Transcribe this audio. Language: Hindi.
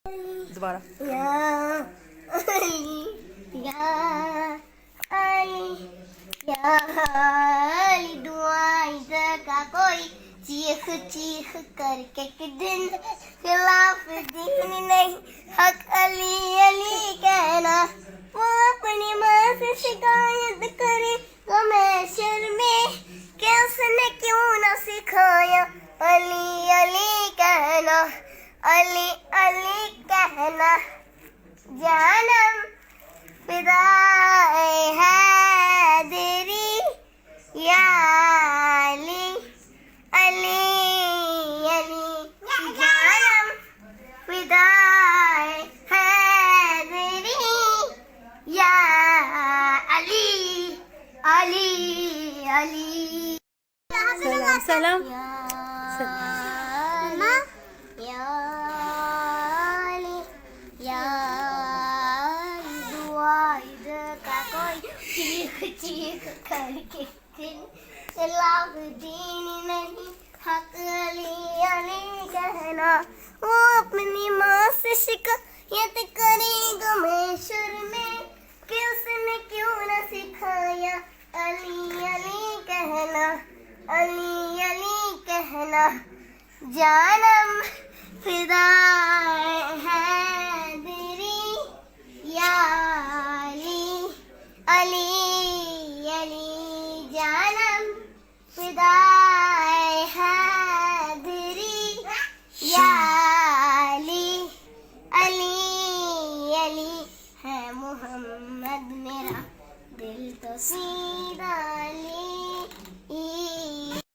दोबारा। या अली या अली या अली दुआएं का कोई चीख चीख करके कि दिन खिलाफ दीन नहीं हक अली अली कहना। वो अपनी माँ से शिकायत करे तो मैं शर्मे कि उसने क्यों ना सिखाया अली अली कहना। अली अली कहना जानम फिदाए हैदरी या अली अली अली जानम फिदाए हैदरी या अली अली अली। सलाम सलाम। चीख चीख करके दिन खिलाफ दीन नहीं हक अली अली कहना। वो अपनी माँ से शिकायत करेगा महशर में कि उसने क्यों न सिखाया अली अली कहना। अली अली कहना जानम फिदा है